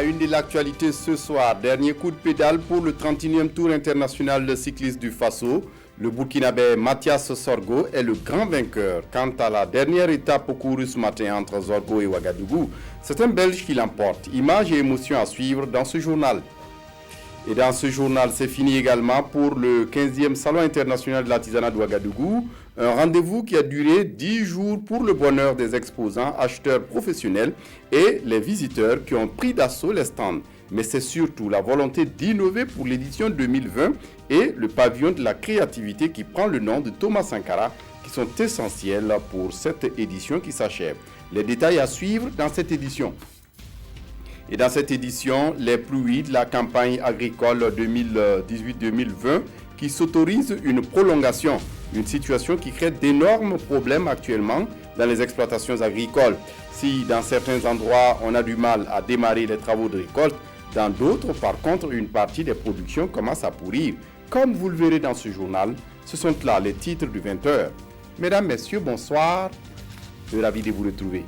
la une de l'actualité ce soir, dernier coup de pédale pour le 31e Tour international de cyclisme du Faso. Le Burkinabé Mathias Sorgo est le grand vainqueur. Quant à la dernière étape courue ce matin entre Zorgo et Ouagadougou, c'est un Belge qui l'emporte. Images et émotions à suivre dans ce journal. Et dans ce journal, c'est fini également pour le 15e Salon international de l'artisanat de Ouagadougou. Un rendez-vous qui a duré 10 jours pour le bonheur des exposants, acheteurs professionnels et les visiteurs qui ont pris d'assaut les stands. Mais c'est surtout la volonté d'innover pour l'édition 2020 et le pavillon de la créativité qui prend le nom de Thomas Sankara qui sont essentiels pour cette édition qui s'achève. Les détails à suivre dans cette édition. Et dans cette édition, les pluies de la campagne agricole 2018-2020 qui s'autorise une prolongation, une situation qui crée d'énormes problèmes actuellement dans les exploitations agricoles. Si dans certains endroits, on a du mal à démarrer les travaux de récolte, dans d'autres, par contre, une partie des productions commence à pourrir. Comme vous le verrez dans ce journal, ce sont là les titres du 20h. Mesdames, Messieurs, bonsoir. Je suis ravi de vous retrouver.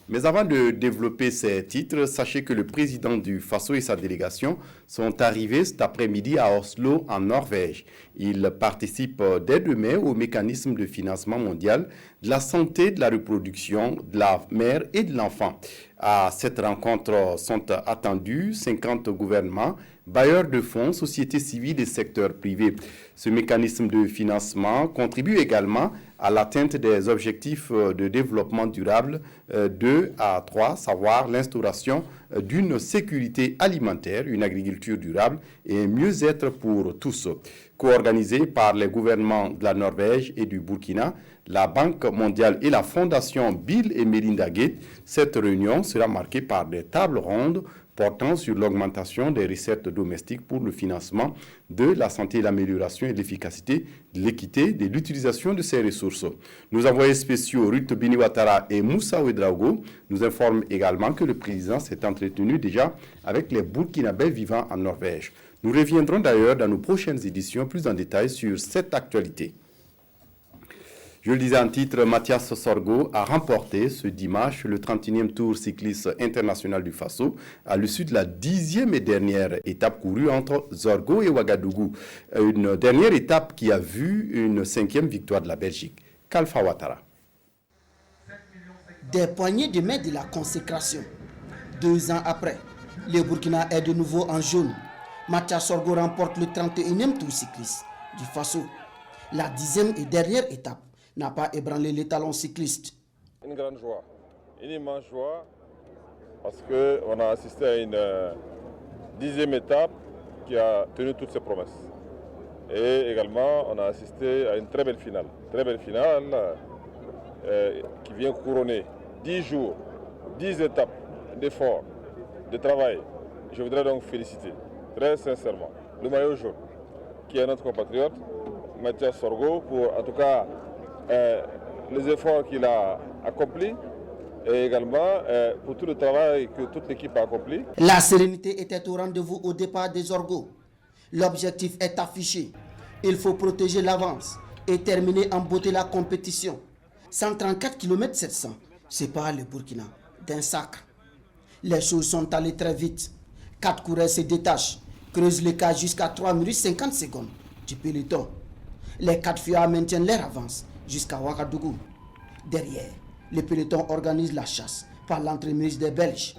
Mais avant de développer ces titres, sachez que le président du Faso et sa délégation sont arrivés cet après-midi à Oslo, en Norvège. Ils participent dès demain au mécanisme de financement mondial de la santé, de la reproduction, de la mère et de l'enfant. À cette rencontre sont attendus 50 gouvernements, bailleurs de fonds, sociétés civiles et secteurs privés. Ce mécanisme de financement contribue également à l'atteinte des objectifs de développement durable 2 à 3, savoir l'instauration d'une sécurité alimentaire, une agriculture durable et un mieux-être pour tous. Co-organisé par les gouvernements de la Norvège et du Burkina, la Banque mondiale et la Fondation Bill et Melinda Gates, cette réunion sera marquée par des tables rondes portant sur l'augmentation des recettes domestiques pour le financement de la santé, l'amélioration et l'efficacité, de l'équité, de l'utilisation de ces ressources. Nos envoyés spéciaux Ruth Biniwatara et Moussa Ouedraogo nous informent également que le président s'est entretenu déjà avec les Burkinabés vivant en Norvège. Nous reviendrons d'ailleurs dans nos prochaines éditions plus en détail sur cette actualité. Je le disais en titre, Mathias Sorgo a remporté ce dimanche le 31e Tour cycliste international du Faso à l'issue de la 10e et dernière étape courue entre Zorgo et Ouagadougou. Une dernière étape qui a vu une 5e victoire de la Belgique. Kalfa Ouattara. Des poignées de main de la consécration. 2 ans après, le Burkina est de nouveau en jaune. Mathias Sorgo remporte le 31e Tour cycliste du Faso. La 10e et dernière étape n'a pas ébranlé les talons cyclistes. Une grande joie, une immense joie, parce qu'on a assisté à une 10e étape qui a tenu toutes ses promesses. Et également, on a assisté à une très belle finale qui vient couronner 10 jours, 10 étapes d'efforts, de travail. Je voudrais donc féliciter très sincèrement le maillot jaune, qui est notre compatriote, Mathias Sorgo, pour en tout cas les efforts qu'il a accomplis et également pour tout le travail que toute l'équipe a accompli. La sérénité était au rendez-vous au départ des Zorgo. L'objectif est affiché. Il faut protéger l'avance et terminer en beauté la compétition. 134 km 700 séparent le Burkina d'un sacre. Les choses sont allées très vite. 4 coureurs se détachent, creusent l'écart jusqu'à 3 minutes 50 secondes du peloton. Les 4 fuyards maintiennent leur avance jusqu'à Ouagadougou. Derrière, le peloton organise la chasse par l'entremise des Belges.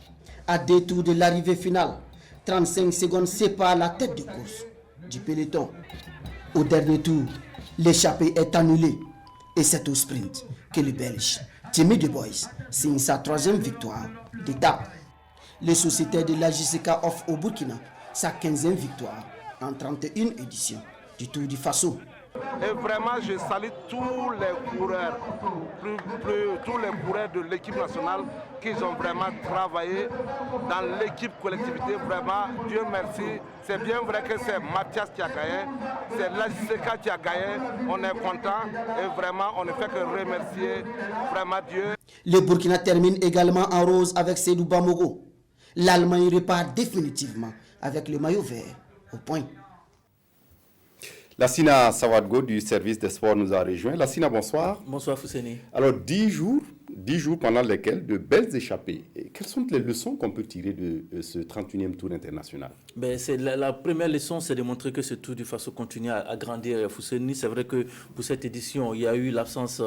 À 2 tours de l'arrivée finale, 35 secondes séparent la tête de course du peloton. Au dernier tour, l'échappée est annulée et c'est au sprint que le Belge Timmy De Boys signe sa 3e victoire d'étape. Les sociétaires de la JCK offrent au Burkina sa 15e victoire en 31 éditions du Tour du Faso. Et vraiment, je salue tous les coureurs, tous les coureurs de l'équipe nationale qui ont vraiment travaillé dans l'équipe collectivité. Vraiment, Dieu merci. C'est bien vrai que c'est Mathias qui a gagné, c'est l'AJCK qui a gagné. On est content et vraiment, on ne fait que remercier vraiment Dieu. Le Burkina termine également en rose avec Seydou Bamogo. L'Allemagne repart définitivement avec le maillot vert au point. Lassina Sawadgo du service des sports nous a rejoint. Lassina, bonsoir. Bonsoir Fousseni. Alors, 10 jours 10 jours pendant lesquels de belles échappées. Et quelles sont les leçons qu'on peut tirer de ce 31e Tour international? La première leçon, c'est de montrer que ce Tour du Faso continue à grandir. Fousseni, c'est vrai que pour cette édition, il y a eu l'absence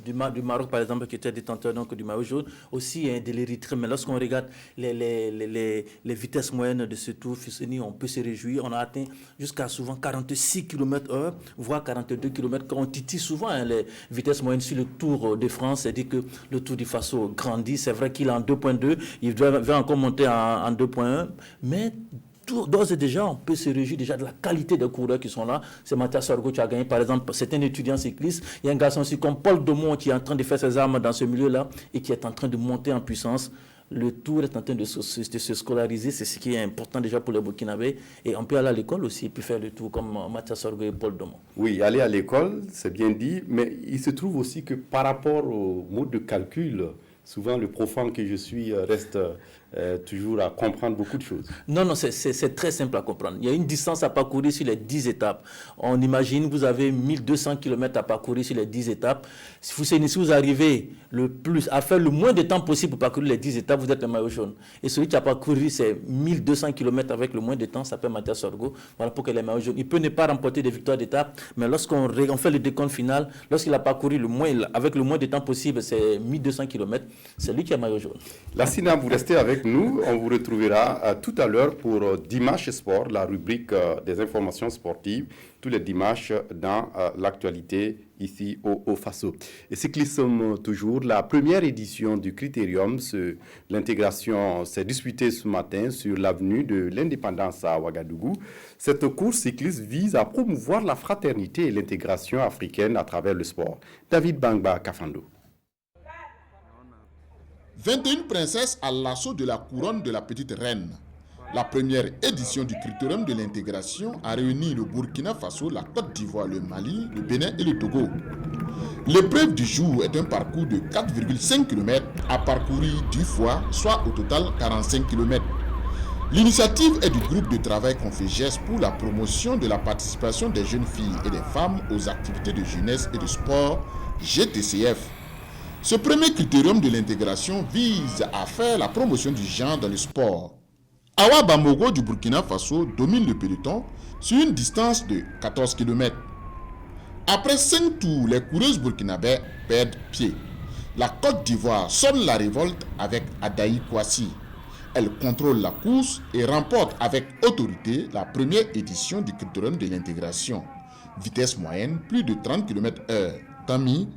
du Maroc, par exemple, qui était détenteur donc, du maillot jaune, aussi de l'Érythrée. Mais lorsqu'on regarde les vitesses moyennes de ce Tour, Fousseni, on peut se réjouir. On a atteint jusqu'à souvent 46 km/h, voire 42 km. Quand on titille souvent les vitesses moyennes sur le Tour de France, c'est-à-dire que le Tour du Faso grandit. C'est vrai qu'il est en 2.2, il va encore monter en 2.1, mais d'ores et déjà, on peut se réjouir déjà de la qualité des coureurs qui sont là. C'est Mathias Sorgo qui a gagné, par exemple, c'est un étudiant cycliste. Il y a un garçon aussi comme Paul Domont qui est en train de faire ses armes dans ce milieu-là et qui est en train de monter en puissance. Le Tour est en train de se scolariser, c'est ce qui est important déjà pour les Burkinabés. Et on peut aller à l'école aussi et puis faire le Tour comme Mathias Sorgo et Paul Domont. Oui, aller à l'école, c'est bien dit, mais il se trouve aussi que par rapport au mode de calcul, souvent le profane que je suis reste toujours à comprendre beaucoup de choses. Non, c'est très simple à comprendre. Il y a une distance à parcourir sur les 10 étapes. On imagine vous avez 1200 km à parcourir sur les 10 étapes. Si vous arrivez à faire le moins de temps possible pour parcourir les 10 étapes, vous êtes le maillot jaune. Et celui qui a parcouru ces 1200 km avec le moins de temps s'appelle Mathias Sorgo. Voilà pour que les maillots jaunes. Il peut ne pas remporter des victoires d'étape, mais lorsqu'on fait le décompte final, lorsqu'il a parcouru avec le moins de temps possible, c'est 1200 km, c'est lui qui a maillot jaune. Lassina, vous restez avec nous. On vous retrouvera tout à l'heure pour Dimanche Sport, la rubrique des informations sportives, tous les dimanches dans l'actualité ici au Faso. Et cyclisme toujours, la première édition du Critérium, l'intégration s'est disputée ce matin sur l'avenue de l'Indépendance à Ouagadougou. Cette course cycliste vise à promouvoir la fraternité et l'intégration africaine à travers le sport. David Bangba Kafando. 21 princesses à l'assaut de la couronne de la petite reine. La première édition du Critérium de l'intégration a réuni le Burkina Faso, la Côte d'Ivoire, le Mali, le Bénin et le Togo. L'épreuve du jour est un parcours de 4,5 km à parcourir 10 fois, soit au total 45 km. L'initiative est du groupe de travail Confégès pour la promotion de la participation des jeunes filles et des femmes aux activités de jeunesse et de sport, GTCF. Ce premier critérium de l'intégration vise à faire la promotion du genre dans le sport. Awa Bamogo du Burkina Faso domine le peloton sur une distance de 14 km. Après 5 tours, les coureuses burkinabées perdent pied. La Côte d'Ivoire sonne la révolte avec Adaï Kouassi. Elle contrôle la course et remporte avec autorité la première édition du critérium de l'intégration. Vitesse moyenne, plus de 30 km/h. Temps mis,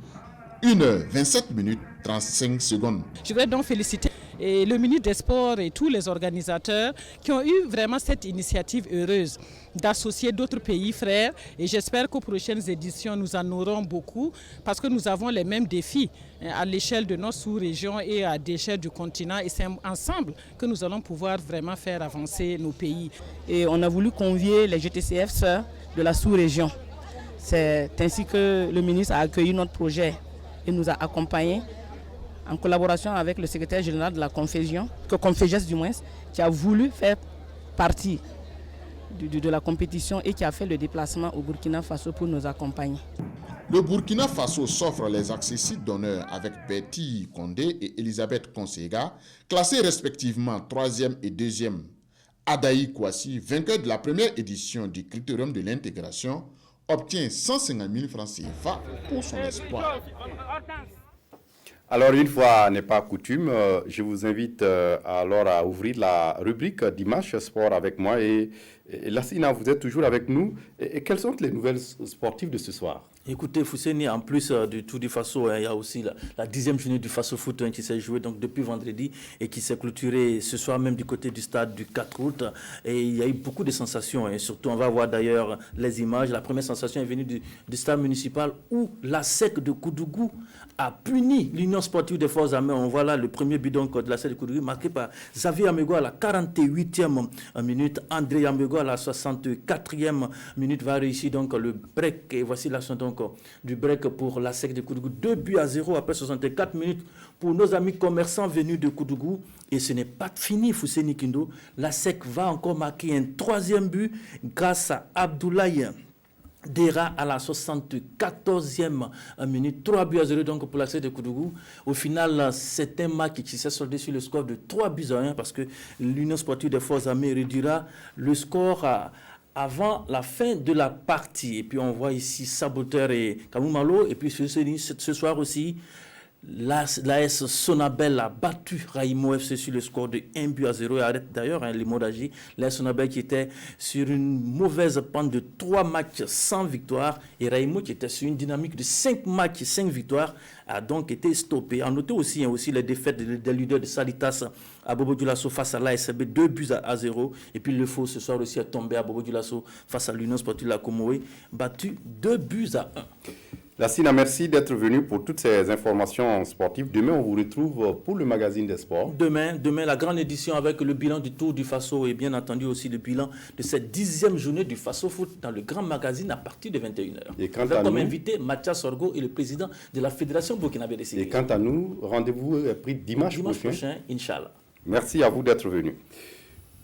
1h27 minutes 35 secondes. Je voudrais donc féliciter le ministre des Sports et tous les organisateurs qui ont eu vraiment cette initiative heureuse d'associer d'autres pays frères, et j'espère qu'aux prochaines éditions nous en aurons beaucoup parce que nous avons les mêmes défis à l'échelle de notre sous-région et à l'échelle du continent, et c'est ensemble que nous allons pouvoir vraiment faire avancer nos pays. Et on a voulu convier les GTCF sœurs de la sous-région. C'est ainsi que le ministre a accueilli notre projet et nous a accompagnés en collaboration avec le secrétaire général de la Confégès du moins, qui a voulu faire partie de la compétition et qui a fait le déplacement au Burkina Faso pour nous accompagner. Le Burkina Faso s'offre les accessoires d'honneur avec Betty Condé et Elisabeth Consega, classées respectivement 3e et 2e. Adaï Kouassi, vainqueur de la première édition du Critérium de l'intégration, obtient 150 000 francs CFA pour son espoir. Alors, une fois n'est pas coutume, je vous invite alors à ouvrir la rubrique Dimanche Sport avec moi. Et Lassina, vous êtes toujours avec nous. Et quelles sont les nouvelles sportives de ce soir? Écoutez, Fousseni, en plus du Tour du Faso, il y a aussi la 10e journée du Faso Foot qui s'est jouée donc depuis vendredi et qui s'est clôturée ce soir même du côté du stade du 4 août. Et il y a eu beaucoup de sensations. Et surtout, on va voir d'ailleurs les images. La première sensation est venue du stade municipal où la SEC de Koudougou a puni l'Union sportive des forces armées. On voit là le premier but donc de la SEC de Koudougou marqué par Xavier Amego à la 48e minute. André Amego à la 64e minute va réussir donc le break. Et voici l'action donc du break pour la SEC de Koudougou. 2-0 après 64 minutes pour nos amis commerçants venus de Koudougou. Et ce n'est pas fini, Fousseni Kindo. La SEC va encore marquer un 3e but grâce à Abdoulaye Dera à la 74e minute, 3-0 donc pour l'accès de Koudougou. Au final, c'est un match qui s'est soldé sur le score de 3-1 parce que l'Union sportive des forces armées réduira le score avant la fin de la partie. Et puis on voit ici Saboteur et Kamoumalo. Et puis ce soir aussi, l'AS Sonabel a battu Raimo FC sur le score de 1-0 et arrête d'ailleurs l'hémorragie. L'AS Sonabel qui était sur une mauvaise pente de 3 matchs sans victoire et Raimo qui était sur une dynamique de 5 matchs, 5 victoires a donc été stoppé. En notant aussi les défaites des leaders de Salitas à Bobo Dioulasso face à l'ASB, 2-0 et puis le faux ce soir aussi est tombé à Bobo Dioulasso face à l'Union sportive de la Comoé, battu 2-1. Lassina, merci d'être venu pour toutes ces informations sportives. Demain, on vous retrouve pour le magazine des sports. Demain, la grande édition avec le bilan du Tour du Faso et bien entendu aussi le bilan de cette 10e journée du Faso Foot dans le grand magazine à partir de 21h. Et quant à comme invité Mathias Sorgo et le président de la Fédération burkinabé de cyclisme. Et quant à nous, rendez-vous est pris dimanche prochain, Inch'Allah. Merci à vous d'être venu.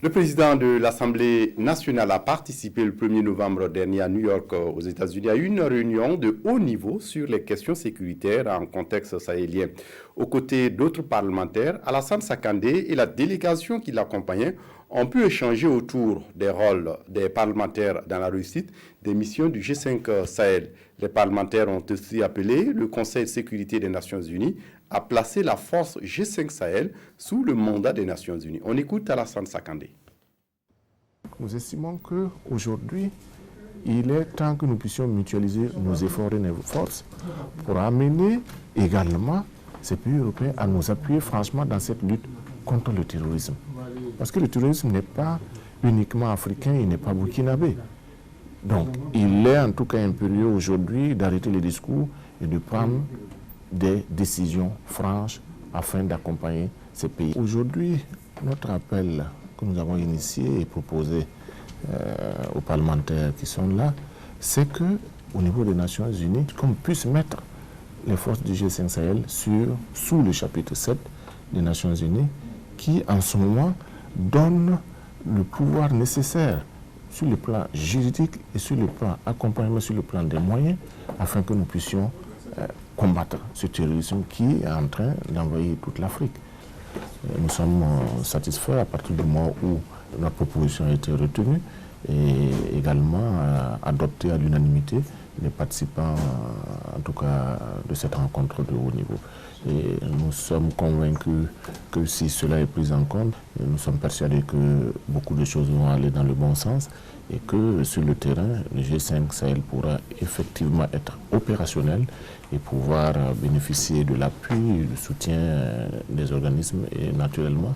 Le président de l'Assemblée nationale a participé le 1er novembre dernier à New York, aux États-Unis, à une réunion de haut niveau sur les questions sécuritaires en contexte sahélien. Aux côtés d'autres parlementaires, Alassane Sakandé et la délégation qui l'accompagnait ont pu échanger autour des rôles des parlementaires dans la réussite des missions du G5 Sahel. Les parlementaires ont aussi appelé le Conseil de sécurité des Nations Unies à placer la force G5 Sahel sous le mandat des Nations Unies. On écoute Alassane Sakandé. Nous estimons qu'aujourd'hui, il est temps que nous puissions mutualiser nos efforts et nos forces pour amener également ces pays européens à nous appuyer franchement dans cette lutte contre le terrorisme. Parce que le terrorisme n'est pas uniquement africain, il n'est pas burkinabé. Donc, il est en tout cas impérieux aujourd'hui d'arrêter les discours et de prendre des décisions franches afin d'accompagner ces pays. Aujourd'hui, notre appel que nous avons initié et proposé aux parlementaires qui sont là, c'est qu'au niveau des Nations Unies, qu'on puisse mettre les forces du G5 Sahel sous le chapitre 7 des Nations Unies, qui en ce moment donne le pouvoir nécessaire sur le plan juridique et sur le plan accompagnement, sur le plan des moyens, afin que nous puissions combattre ce terrorisme qui est en train d'envahir toute l'Afrique. Nous sommes satisfaits à partir du moment où notre proposition a été retenue et également adoptée à l'unanimité les participants, en tout cas, de cette rencontre de haut niveau. Et nous sommes convaincus que si cela est pris en compte, nous sommes persuadés que beaucoup de choses vont aller dans le bon sens et que sur le terrain, le G5 Sahel pourra effectivement être opérationnel et pouvoir bénéficier de l'appui et du soutien des organismes et naturellement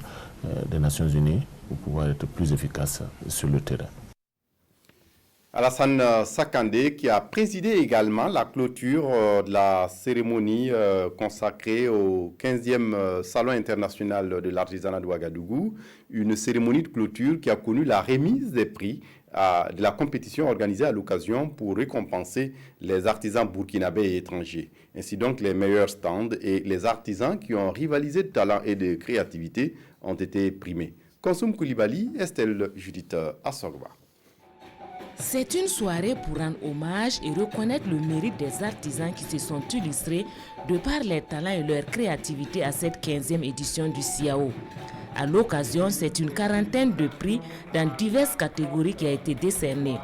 des Nations Unies pour pouvoir être plus efficace sur le terrain. Alassane Sakandé qui a présidé également la clôture de la cérémonie consacrée au 15e Salon international de l'artisanat de Ouagadougou, une cérémonie de clôture qui a connu la remise des prix de la compétition organisée à l'occasion pour récompenser les artisans burkinabés et étrangers. Ainsi donc, les meilleurs stands et les artisans qui ont rivalisé de talent et de créativité ont été primés. Konsoum Koulibaly, Estelle Judith Assorba. C'est une soirée pour rendre hommage et reconnaître le mérite des artisans qui se sont illustrés de par leur talent et leur créativité à cette 15e édition du CIAO. À l'occasion, c'est une quarantaine de prix dans diverses catégories qui a été décernée.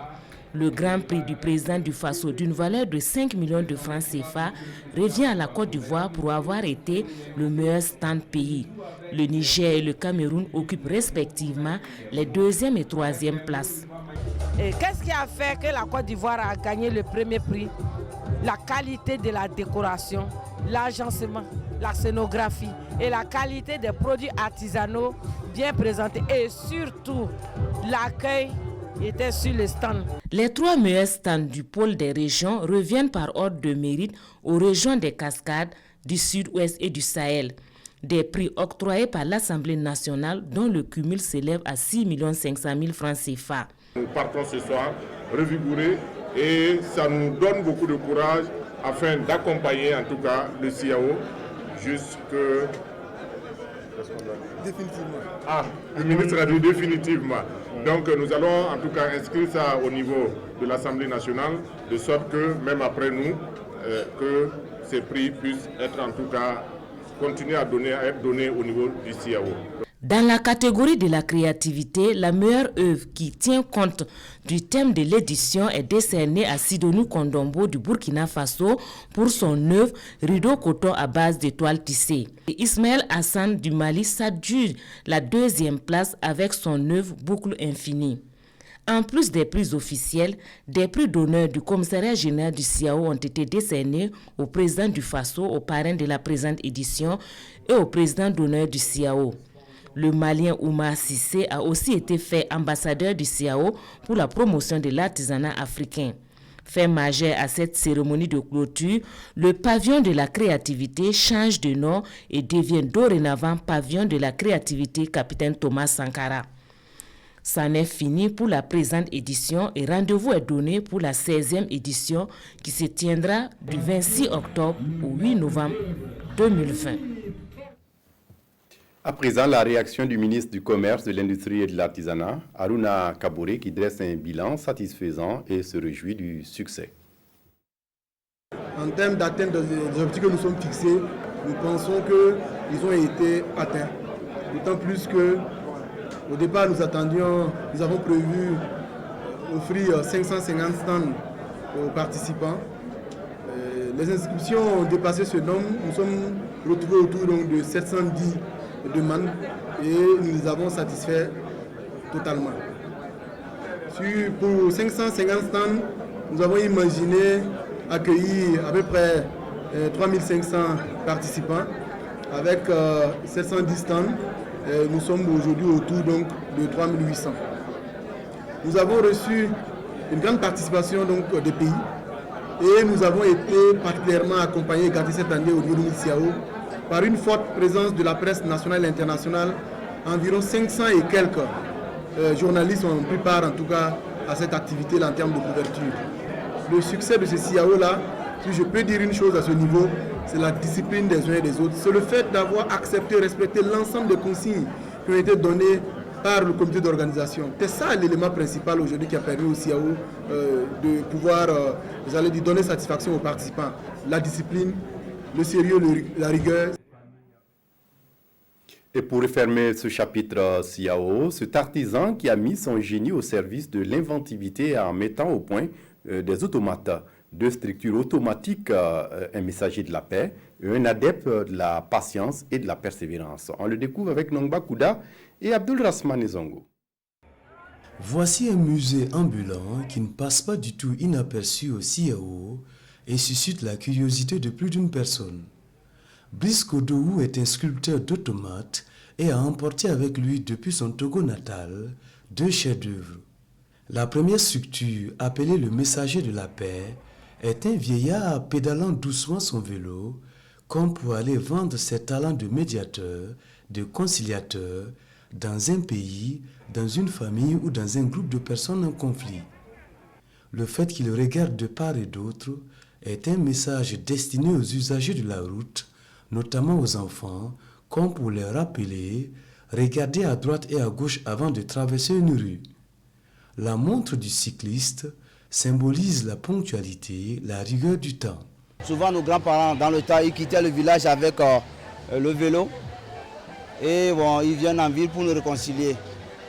Le grand prix du président du Faso d'une valeur de 5 millions de francs CFA revient à la Côte d'Ivoire pour avoir été le meilleur stand pays. Le Niger et le Cameroun occupent respectivement les 2e et 3e places. Et qu'est-ce qui a fait que la Côte d'Ivoire a gagné le premier prix? La qualité de la décoration, l'agencement, la scénographie et la qualité des produits artisanaux bien présentés et surtout l'accueil était sur le stand. Les 3 meilleurs stands du pôle des régions reviennent par ordre de mérite aux régions des Cascades, du Sud-Ouest et du Sahel. Des prix octroyés par l'Assemblée nationale dont le cumul s'élève à 6 500 000 francs CFA. Nous partons ce soir revigourés et ça nous donne beaucoup de courage afin d'accompagner en tout cas le CIAO jusqu'à Définitivement. Ah, le ministre a dit définitivement. Donc nous allons en tout cas inscrire ça au niveau de l'Assemblée nationale, de sorte que même après nous, que ces prix puissent être en tout cas continuer à être donnés au niveau du CIAO. Dans la catégorie de la créativité, la meilleure œuvre qui tient compte du thème de l'édition est décernée à Sidonou Kondombo du Burkina Faso pour son œuvre Rideau coton à base de toile tissée. Et Ismaël Hassan du Mali s'adjure la deuxième place avec son œuvre Boucle infinie. En plus des prix officiels, des prix d'honneur du commissariat général du CIAO ont été décernés au président du Faso, au parrain de la présente édition et au président d'honneur du CIAO. Le Malien Oumar Sissé a aussi été fait ambassadeur du CIAO pour la promotion de l'artisanat africain. Fait majeur à cette cérémonie de clôture, le pavillon de la créativité change de nom et devient dorénavant pavillon de la créativité Capitaine Thomas Sankara. C'en est fini pour la présente édition et rendez-vous est donné pour la 16e édition qui se tiendra du 26 octobre au 8 novembre 2020. À présent, la réaction du ministre du Commerce, de l'Industrie et de l'Artisanat, Aruna Kabouré, qui dresse un bilan satisfaisant et se réjouit du succès. En termes d'atteinte des objectifs que nous sommes fixés, nous pensons qu'ils ont été atteints. D'autant plus qu'au départ, nous avons prévu offrir 550 stands aux participants. Les inscriptions ont dépassé ce nombre. Nous sommes retrouvés autour donc, de 710 demandes et nous les avons satisfaits totalement. Pour 550 stands, nous avons imaginé accueillir à peu près 3500 participants avec 710 stands. Nous sommes aujourd'hui autour donc, de 3800. Nous avons reçu une grande participation donc, des pays et nous avons été particulièrement accompagnés et gâtés cette année au niveau du CIAO par une forte présence de la presse nationale et internationale. Environ 500 et quelques journalistes ont pris part en tout cas à cette activité-là en termes de couverture. Le succès de ce CIAO-là, si je peux dire une chose à ce niveau, c'est la discipline des uns et des autres. C'est le fait d'avoir accepté, respecté l'ensemble des consignes qui ont été données par le comité d'organisation. C'est ça l'élément principal aujourd'hui qui a permis au CIAO de pouvoir donner satisfaction aux participants. La discipline, le sérieux, la rigueur. Et pour refermer ce chapitre CIAO, cet artisan qui a mis son génie au service de l'inventivité en mettant au point des automates, deux structures automatiques, un messager de la paix et un adepte de la patience et de la persévérance. On le découvre avec Nongba Kouda et Abdul Rasman Zongo. Voici un musée ambulant qui ne passe pas du tout inaperçu au CIAO et suscite la curiosité de plus d'une personne. Brice Kodou est un sculpteur d'automates et a emporté avec lui depuis son Togo natal 2 chefs-d'œuvre. La première structure, appelée le messager de la paix, est un vieillard pédalant doucement son vélo comme pour aller vendre ses talents de médiateur, de conciliateur dans un pays, dans une famille ou dans un groupe de personnes en conflit. Le fait qu'il regarde de part et d'autre est un message destiné aux usagers de la route, notamment aux enfants, comme pour leur rappeler, regardez à droite et à gauche avant de traverser une rue. La montre du cycliste symbolise la ponctualité, la rigueur du temps. Souvent nos grands-parents dans le temps, ils quittaient le village avec le vélo et bon, ils viennent en ville pour nous réconcilier.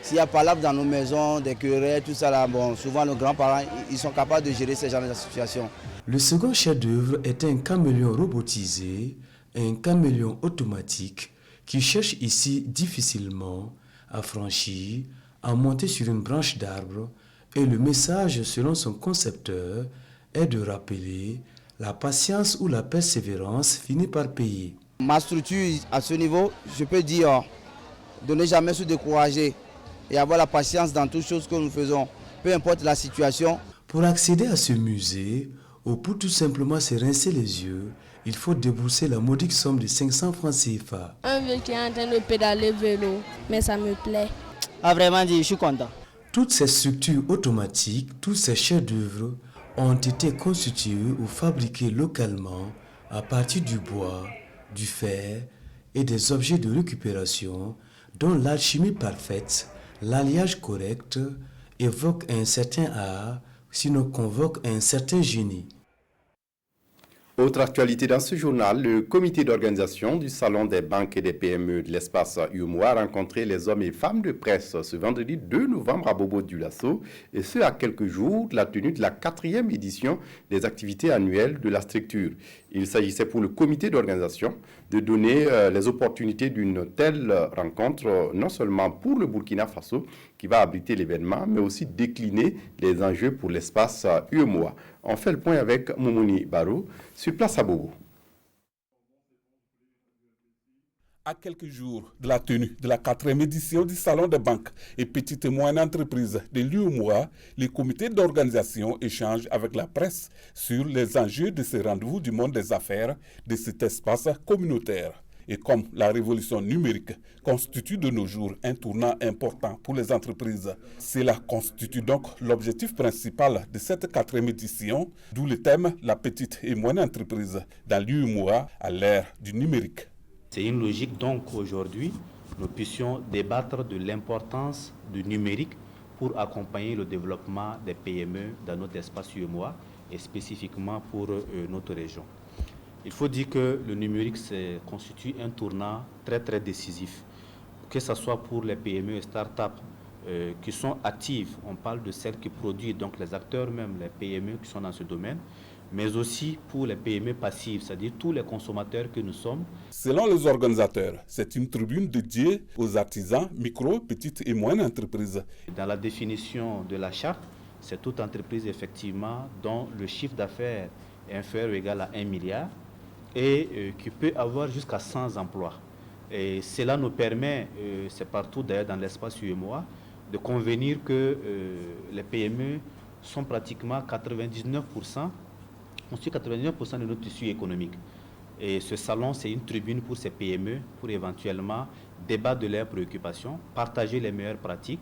S'il y a palabre dans nos maisons, des querelles, tout ça là, bon, souvent nos grands-parents, ils sont capables de gérer ce genre de situation. Le second chef-d'œuvre est un caméléon robotisé, un caméléon automatique qui cherche ici difficilement à franchir, à monter sur une branche d'arbre, et le message selon son concepteur est de rappeler la patience ou la persévérance finit par payer. Ma structure à ce niveau, je peux dire de ne jamais se décourager et avoir la patience dans toutes choses que nous faisons, peu importe la situation. Pour accéder à ce musée, ou pour tout simplement se rincer les yeux, il faut débourser la modique somme de 500 francs CFA. Un vieux qui est en train de pédaler vélo, mais ça me plaît. Ah vraiment, je suis content. Toutes ces structures automatiques, tous ces chefs-d'œuvre ont été constitués ou fabriqués localement à partir du bois, du fer et des objets de récupération dont l'alchimie parfaite, l'alliage correct évoque un certain art, sinon convoque un certain génie. Autre actualité dans ce journal, le comité d'organisation du Salon des banques et des PME de l'espace UEMOA a rencontré les hommes et femmes de presse ce vendredi 2 novembre à Bobo-Dioulasso, et ce à quelques jours de la tenue de la 4e édition des activités annuelles de la structure. Il s'agissait pour le comité d'organisation de donner les opportunités d'une telle rencontre, non seulement pour le Burkina Faso qui va abriter l'événement, mais aussi décliner les enjeux pour l'espace UEMOA. On fait le point avec Moumouni Barou sur place à Bobo. À quelques jours de la tenue de la 4e édition du Salon des banques et petites et moyennes entreprises de l'UEMOA, les comités d'organisation échangent avec la presse sur les enjeux de ces rendez-vous du monde des affaires de cet espace communautaire. Et comme la révolution numérique constitue de nos jours un tournant important pour les entreprises, cela constitue donc l'objectif principal de cette 4e édition, d'où le thème « La petite et moyenne entreprise dans l'UEMOA à l'ère du numérique ». C'est une logique donc qu'aujourd'hui, nous puissions débattre de l'importance du numérique pour accompagner le développement des PME dans notre espace UEMOA et spécifiquement pour notre région. Il faut dire que le numérique constitue un tournant très décisif, que ce soit pour les PME et start-up qui sont actives, on parle de celles qui produisent, donc les acteurs même, les PME qui sont dans ce domaine, mais aussi pour les PME passives, c'est-à-dire tous les consommateurs que nous sommes. Selon les organisateurs, c'est une tribune dédiée aux artisans, micro, petites et moyennes entreprises. Dans la définition de la charte, c'est toute entreprise effectivement dont le chiffre d'affaires est inférieur ou égal à 1 milliard et qui peut avoir jusqu'à 100 emplois. Et cela nous permet, c'est partout d'ailleurs dans l'espace UEMOA, de convenir que les PME sont pratiquement 99% de notre tissu économique. Et ce salon, c'est une tribune pour ces PME, pour éventuellement débattre de leurs préoccupations, partager les meilleures pratiques.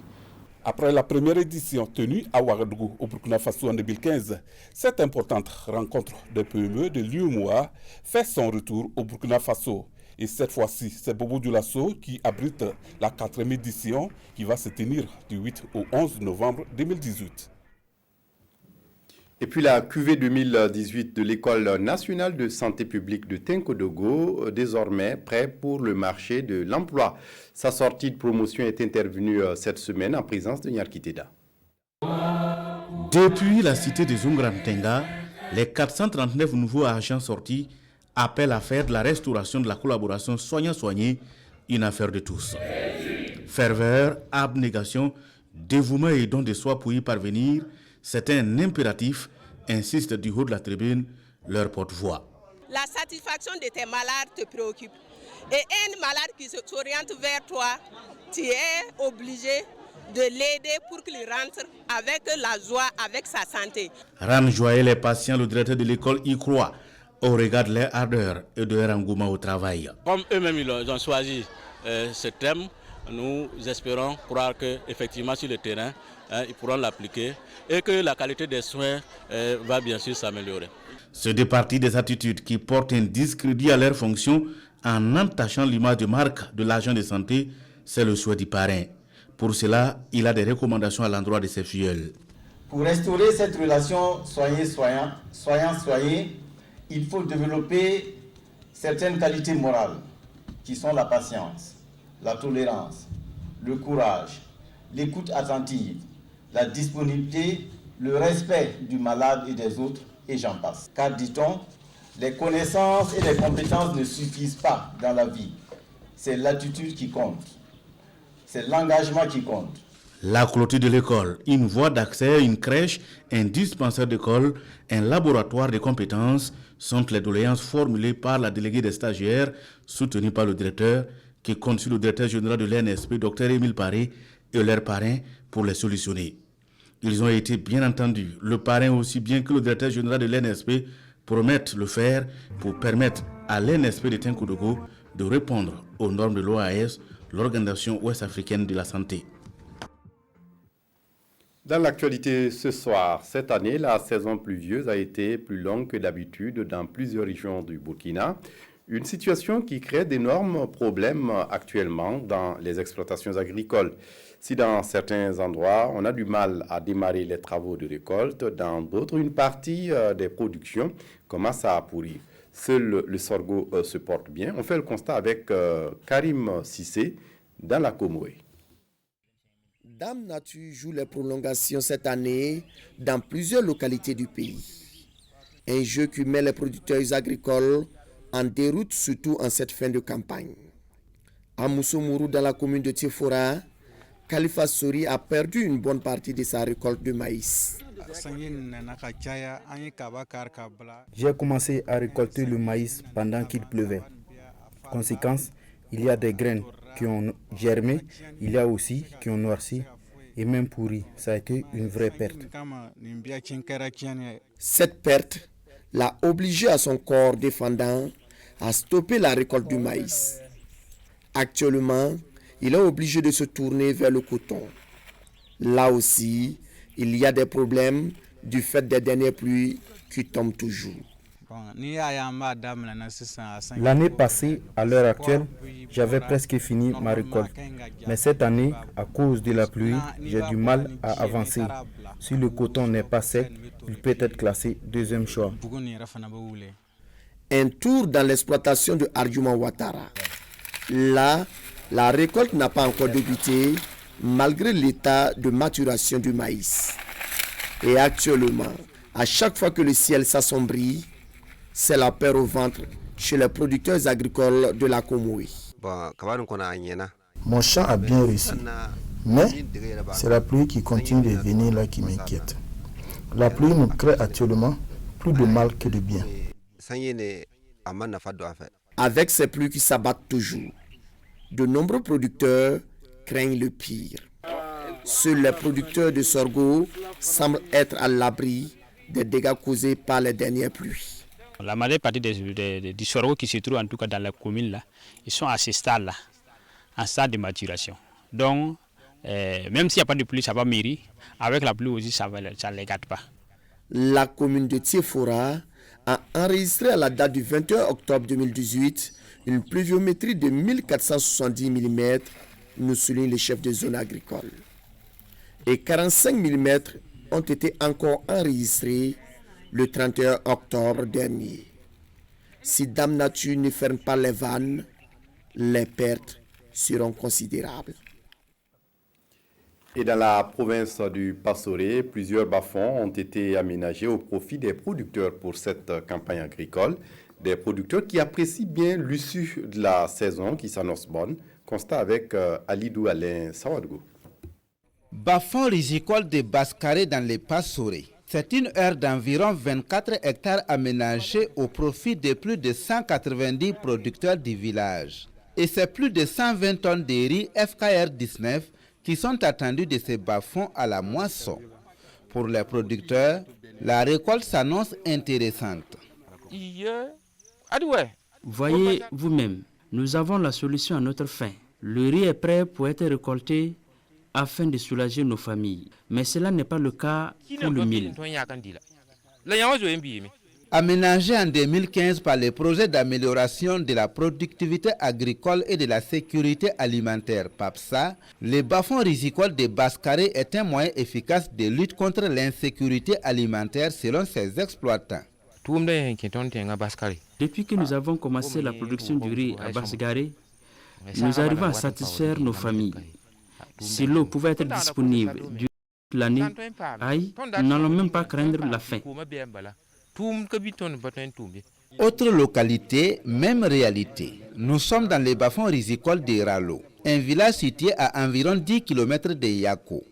Après la première édition tenue à Ouagadougou, au Burkina Faso en 2015, cette importante rencontre des PME de l'UEMOA fait son retour au Burkina Faso. Et cette fois-ci, c'est Bobo-Dioulasso qui abrite la 4e édition qui va se tenir du 8 au 11 novembre 2018. Et puis la QV 2018 de l'École nationale de santé publique de Tenkodogo, désormais prêt pour le marché de l'emploi. Sa sortie de promotion est intervenue cette semaine en présence de Nyarkiteda. Depuis la cité de Zungrantenga, les 439 nouveaux agents sortis appellent à faire de la restauration de la collaboration soignant-soigné une affaire de tous. Ferveur, abnégation, dévouement et don de soi pour y parvenir, c'est un impératif, insiste du haut de la tribune leur porte-voix. La satisfaction de tes malades te préoccupe. Et un malade qui s'oriente vers toi, tu es obligé de l'aider pour qu'il rentre avec la joie, avec sa santé. Rendre joyeux les patients, le directeur de l'école y croit, au regard de leur ardeur et de leur engouement au travail. Comme eux-mêmes ils ont choisi ce thème, nous espérons croire qu'effectivement sur le terrain, ils pourront l'appliquer et que la qualité des soins va bien sûr s'améliorer. Se départir des attitudes qui portent un discrédit à leur fonction en entachant l'image de marque de l'agent de santé, c'est le souhait du parrain. Pour cela, il a des recommandations à l'endroit de ses filleuls. Pour restaurer cette relation soigné-soignant, soignant-soigné, il faut développer certaines qualités morales qui sont la patience, la tolérance, le courage, l'écoute attentive, la disponibilité, le respect du malade et des autres, et j'en passe. Car, dit-on, les connaissances et les compétences ne suffisent pas dans la vie. C'est l'attitude qui compte. C'est l'engagement qui compte. La clôture de l'école, une voie d'accès, une crèche, un dispensaire d'école, un laboratoire de compétences sont les doléances formulées par la déléguée des stagiaires, soutenue par le directeur, qui compte sur le directeur général de l'NSP, Dr Émile Paré, et leur parrain pour les solutionner. Ils ont été bien entendus. Le parrain aussi bien que le directeur général de l'NSP promettent le faire pour permettre à l'NSP de Tenkodogo de répondre aux normes de l'OAS, l'Organisation ouest-africaine de la santé. Dans l'actualité ce soir, cette année, la saison pluvieuse a été plus longue que d'habitude dans plusieurs régions du Burkina. Une situation qui crée d'énormes problèmes actuellement dans les exploitations agricoles. Si dans certains endroits, on a du mal à démarrer les travaux de récolte, dans d'autres, une partie des productions commence à pourrir. Seul le sorgho se porte bien. On fait le constat avec Karim Sissé dans la Comoé. Dame Nature joue les prolongations cette année dans plusieurs localités du pays. Un jeu qui met les producteurs agricoles en déroute, surtout en cette fin de campagne. À Moussomourou, dans la commune de Tiefora, Khalifa Sori a perdu une bonne partie de sa récolte de maïs. J'ai commencé à récolter le maïs pendant qu'il pleuvait. Conséquence, il y a des graines qui ont germé, il y a aussi qui ont noirci et même pourri. Ça a été une vraie perte. Cette perte l'a obligé à son corps défendant à stopper la récolte du maïs. Actuellement, il est obligé de se tourner vers le coton. Là aussi, il y a des problèmes du fait des dernières pluies qui tombent toujours. L'année passée, à l'heure actuelle, j'avais presque fini ma récolte. Mais cette année, à cause de la pluie, j'ai du mal à avancer. Si le coton n'est pas sec, il peut être classé deuxième choix. Un tour dans l'exploitation de Arjuma Ouattara. Là, la récolte n'a pas encore débuté, malgré l'état de maturation du maïs. Et actuellement, à chaque fois que le ciel s'assombrit, c'est la peur au ventre chez les producteurs agricoles de la Comoé. Mon champ a bien réussi, mais c'est la pluie qui continue de venir là qui m'inquiète. La pluie nous crée actuellement plus de mal que de bien. Avec ces pluies qui s'abattent toujours, de nombreux producteurs craignent le pire. Seuls les producteurs de sorgho semblent être à l'abri des dégâts causés par les dernières pluies. La majeure partie du sorgho qui se trouve en tout cas dans la commune là, ils sont à ce stade-là, en stade de maturation. Donc, même s'il n'y a pas de pluie, ça va mûrir. Avec la pluie aussi, ça ne les gâte pas. La commune de Tiefora a enregistré à la date du 21 octobre 2018 une pluviométrie de 1470 mm, nous souligne le chef de zone agricole. Et 45 mm ont été encore enregistrés le 31 octobre dernier. Si Dame Nature ne ferme pas les vannes, les pertes seront considérables. Et dans la province du Passoré, plusieurs bas-fonds ont été aménagés au profit des producteurs pour cette campagne agricole. Des producteurs qui apprécient bien l'issue de la saison qui s'annonce bonne. Constat avec Alidou Alain Sawadgo. Bas-fonds risicole de Bascaré dans les Passoré. C'est une aire d'environ 24 hectares aménagée au profit de plus de 190 producteurs du village. Et c'est plus de 120 tonnes de riz FKR 19 qui sont attendus de ces bas-fonds à la moisson. Pour les producteurs, la récolte s'annonce intéressante. Voyez vous-même, nous avons la solution à notre fin. Le riz est prêt pour être récolté afin de soulager nos familles. Mais cela n'est pas le cas pour le mil. Aménagé en 2015 par le projet d'amélioration de la productivité agricole et de la sécurité alimentaire PAPSA, le bas-fonds risicole de Bascaré est un moyen efficace de lutte contre l'insécurité alimentaire selon ses exploitants. Depuis que nous avons commencé la production du riz à Bascaré, nous arrivons à satisfaire nos familles. Si l'eau pouvait être disponible durant l'année, nous n'allons même pas craindre la faim. Autre localité, même réalité. Nous sommes dans les bas-fonds rizicoles de Ralo, un village situé à environ 10 km de Yako.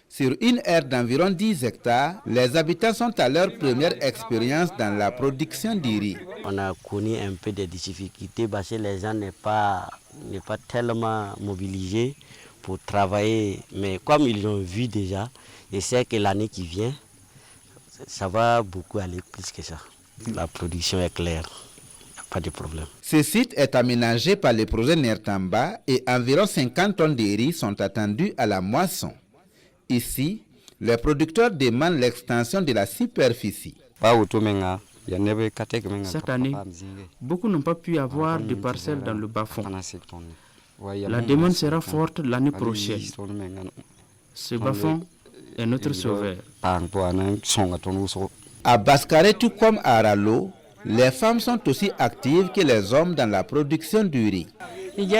Sur une aire d'environ 10 hectares, les habitants sont à leur première expérience dans la production du riz. On a connu un peu de difficultés parce que les gens n'est pas tellement mobilisés pour travailler. Mais comme ils ont vu déjà, et c'est que l'année qui vient, ça va beaucoup aller plus que ça. La production est claire, il n'y a pas de problème. Ce site est aménagé par le projet Nertamba et environ 50 tonnes de riz sont attendues à la moisson. Ici, les producteurs demandent l'extension de la superficie. Cette année, beaucoup n'ont pas pu avoir de parcelles dans le bas-fond. La demande sera forte l'année prochaine. Ce bas-fond est notre sauveur. À Bascaré, tout comme à Ralo, les femmes sont aussi actives que les hommes dans la production du riz. Nous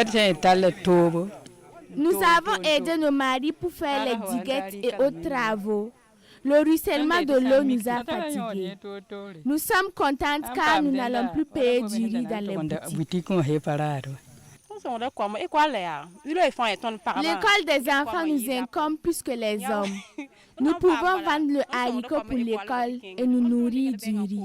avons aidé nos maris pour faire les diguettes et autres travaux. Le ruissellement de l'eau nous a fatigués. Nous sommes contentes car nous n'allons plus payer du riz dans les boutiques. L'école des enfants nous incombe plus que les hommes. Nous pouvons vendre le haricot pour l'école et nous nourrir du riz.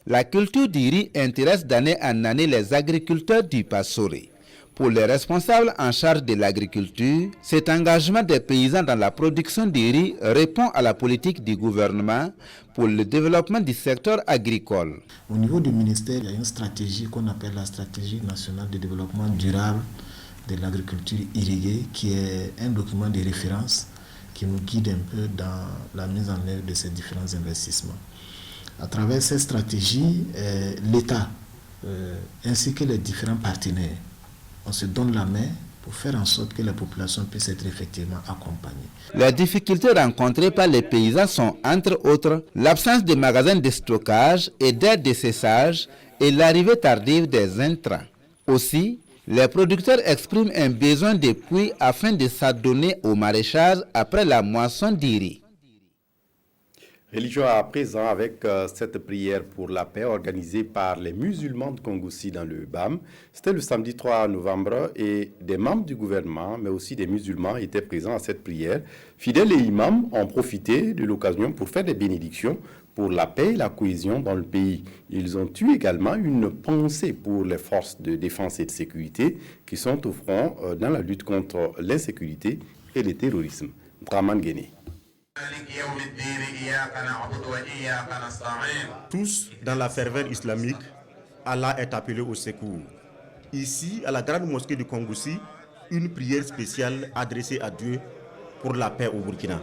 La culture du riz intéresse d'année en année les agriculteurs du Passoré. Pour les responsables en charge de l'agriculture, cet engagement des paysans dans la production du riz répond à la politique du gouvernement pour le développement du secteur agricole. Au niveau du ministère, il y a une stratégie qu'on appelle la stratégie nationale de développement durable de l'agriculture irriguée, qui est un document de référence qui nous guide un peu dans la mise en œuvre de ces différents investissements. À travers cette stratégie, l'État ainsi que les différents partenaires, on se donne la main pour faire en sorte que la population puisse être effectivement accompagnée. Les difficultés rencontrées par les paysans sont, entre autres, l'absence de magasins de stockage et d'aide de séchage et l'arrivée tardive des intrants. Aussi, les producteurs expriment un besoin de puits afin de s'adonner au maraîchage après la moisson du riz. Religion à présent avec cette prière pour la paix organisée par les musulmans de Kongoussi dans le BAM. C'était le samedi 3 novembre et des membres du gouvernement, mais aussi des musulmans étaient présents à cette prière. Fidèles et imams ont profité de l'occasion pour faire des bénédictions pour la paix et la cohésion dans le pays. Ils ont eu également une pensée pour les forces de défense et de sécurité qui sont au front dans la lutte contre l'insécurité et le terrorisme. Draman Guéné. Tous dans la ferveur islamique, Allah est appelé au secours. Ici, à la grande mosquée de Kongoussi, une prière spéciale adressée à Dieu pour la paix au Burkina.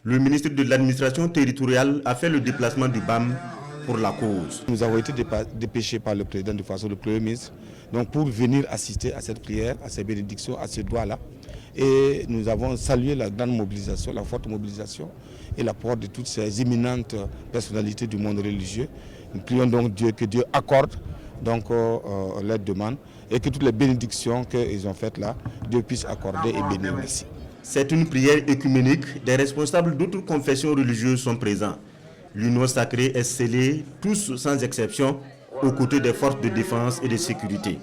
Le ministre de l'administration territoriale a fait le déplacement du BAM pour la cause. Nous avons été dépêchés par le président de Faso, le Premier ministre, donc pour venir assister à cette prière, à ces bénédictions, à ce doigt-là. Et nous avons salué la grande mobilisation, la forte mobilisation et l'apport de toutes ces éminentes personnalités du monde religieux. Nous prions donc Dieu que Dieu accorde donc leur demande et que toutes les bénédictions qu'ils ont faites là, Dieu puisse accorder et bénir ici. C'est une prière écuménique. Des responsables d'autres confessions religieuses sont présents. L'union sacrée est scellée, tous sans exception, aux côtés des forces de défense et de sécurité.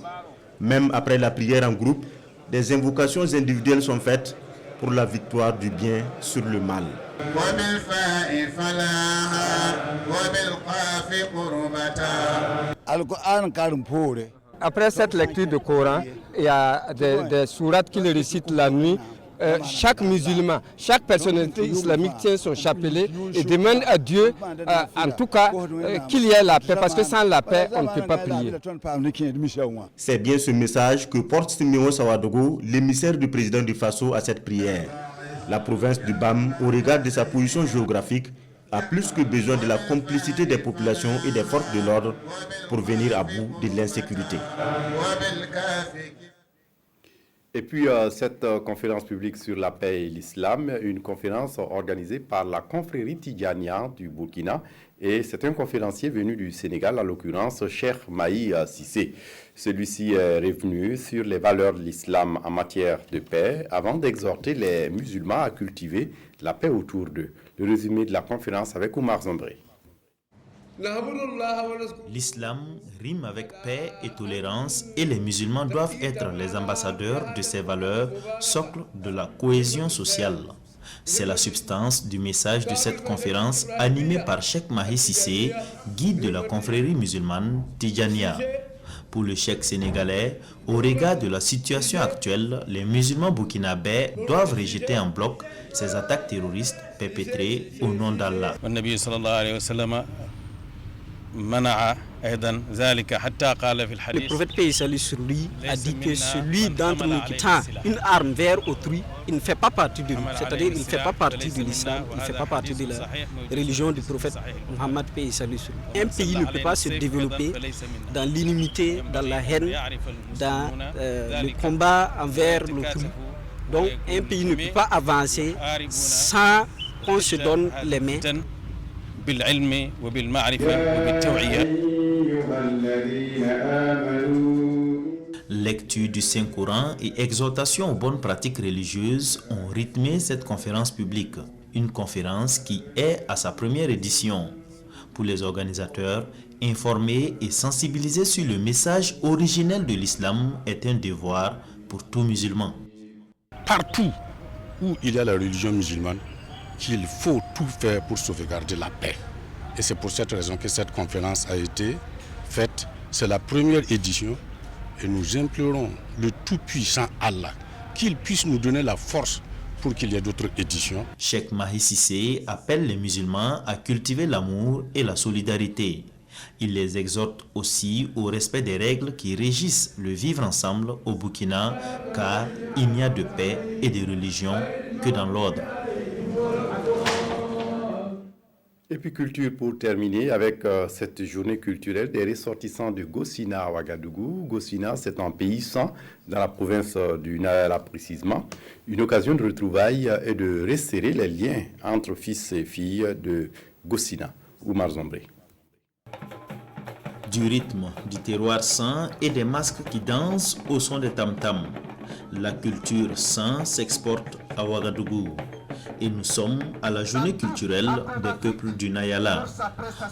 Même après la prière en groupe, des invocations individuelles sont faites pour la victoire du bien sur le mal. Après cette lecture du Coran, il y a des sourates qu'il récite la nuit. Chaque musulman, chaque personnalité islamique tient son chapelet et demande à Dieu, en tout cas, qu'il y ait la paix, parce que sans la paix, on ne peut pas prier. C'est bien ce message que porte Siméon Sawadogo, l'émissaire du président du Faso, à cette prière. La province du BAM, au regard de sa position géographique, a plus que besoin de la complicité des populations et des forces de l'ordre pour venir à bout de l'insécurité. Et puis cette conférence publique sur la paix et l'islam, une conférence organisée par la confrérie Tidjania du Burkina, et c'est un conférencier venu du Sénégal, en l'occurrence Cheikh Mahi Cissé. Celui-ci est revenu sur les valeurs de l'islam en matière de paix avant d'exhorter les musulmans à cultiver la paix autour d'eux. Le résumé de la conférence avec Oumar Zombré. L'islam rime avec paix et tolérance et les musulmans doivent être les ambassadeurs de ces valeurs, socle de la cohésion sociale. C'est la substance du message de cette conférence animée par Cheikh Mahi Cissé, guide de la confrérie musulmane Tidjania. Pour le cheikh sénégalais, au regard de la situation actuelle, les musulmans burkinabés doivent rejeter en bloc ces attaques terroristes perpétrées au nom d'Allah. Le prophète paix et salut sur lui a dit que celui d'entre nous qui tend une arme vers autrui, il ne fait pas partie de nous, c'est-à-dire il ne fait pas partie de l'islam, il ne fait pas partie de la religion du prophète Mohammed paix et salut sur lui. Un pays ne peut pas se développer dans l'inimité, dans la haine, dans le combat envers l'autrui. Donc un pays ne peut pas avancer sans qu'on se donne les mains. Lecture du Saint-Coran et exhortation aux bonnes pratiques religieuses ont rythmé cette conférence publique. Une conférence qui est à sa première édition. Pour les organisateurs, informer et sensibiliser sur le message originel de l'islam est un devoir pour tout musulman. Partout où il y a la religion musulmane, qu'il faut tout faire pour sauvegarder la paix. Et c'est pour cette raison que cette conférence a été faite. C'est la première édition et nous implorons le Tout-Puissant Allah qu'il puisse nous donner la force pour qu'il y ait d'autres éditions. Cheikh Mahi Cissé appelle les musulmans à cultiver l'amour et la solidarité. Il les exhorte aussi au respect des règles qui régissent le vivre ensemble au Burkina, car il n'y a de paix et de religion que dans l'ordre. Et puis culture pour terminer avec cette journée culturelle des ressortissants de Gossina à Ouagadougou. Gossina, c'est un pays sans dans la province du Nayala précisément. Une occasion de retrouvailles et de resserrer les liens entre fils et filles de Gossina. Oumar Zombré. Du rythme, du terroir sang et des masques qui dansent au son des tam-tams. La culture sang s'exporte à Ouagadougou. Et nous sommes à la journée culturelle des peuples du Nayala.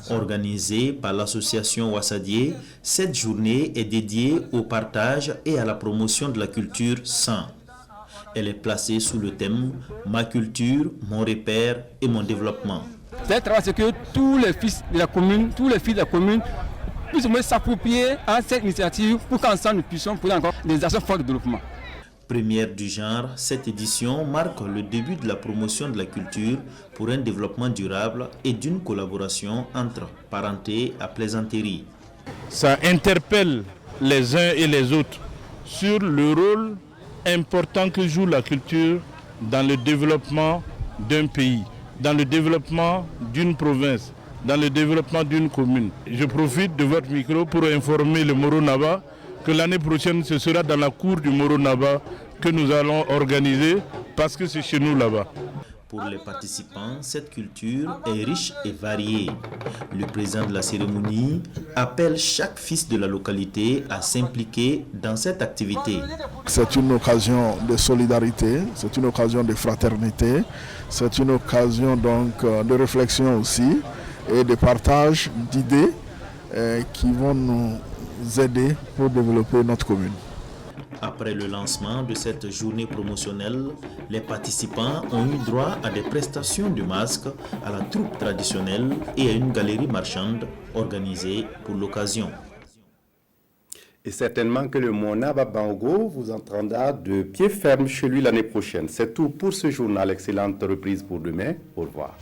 Organisée par l'association Ouassadié, cette journée est dédiée au partage et à la promotion de la culture sang. Elle est placée sous le thème « Ma culture, mon repère et mon développement ». C'est que tous les fils de la commune, puissent s'approprier à cette initiative pour qu'ensemble nous puissions poser encore des actions fortes de développement. Première du genre, cette édition marque le début de la promotion de la culture pour un développement durable et d'une collaboration entre parenté à plaisanterie. Ça interpelle les uns et les autres sur le rôle important que joue la culture dans le développement d'un pays, dans le développement d'une province, dans le développement d'une commune. Je profite de votre micro pour informer le Moro Naba que l'année prochaine, ce sera dans la cour du Moro Naba que nous allons organiser parce que c'est chez nous là-bas. Pour les participants, cette culture est riche et variée. Le président de la cérémonie appelle chaque fils de la localité à s'impliquer dans cette activité. C'est une occasion de solidarité, c'est une occasion de fraternité, c'est une occasion donc de réflexion aussi et de partage d'idées qui vont nous aider pour développer notre commune. Après le lancement de cette journée promotionnelle, les participants ont eu droit à des prestations de masques, à la troupe traditionnelle et à une galerie marchande organisée pour l'occasion. Et certainement que le Monaba Bango vous entendra de pied ferme chez lui l'année prochaine. C'est tout pour ce journal. Excellente reprise pour demain. Au revoir.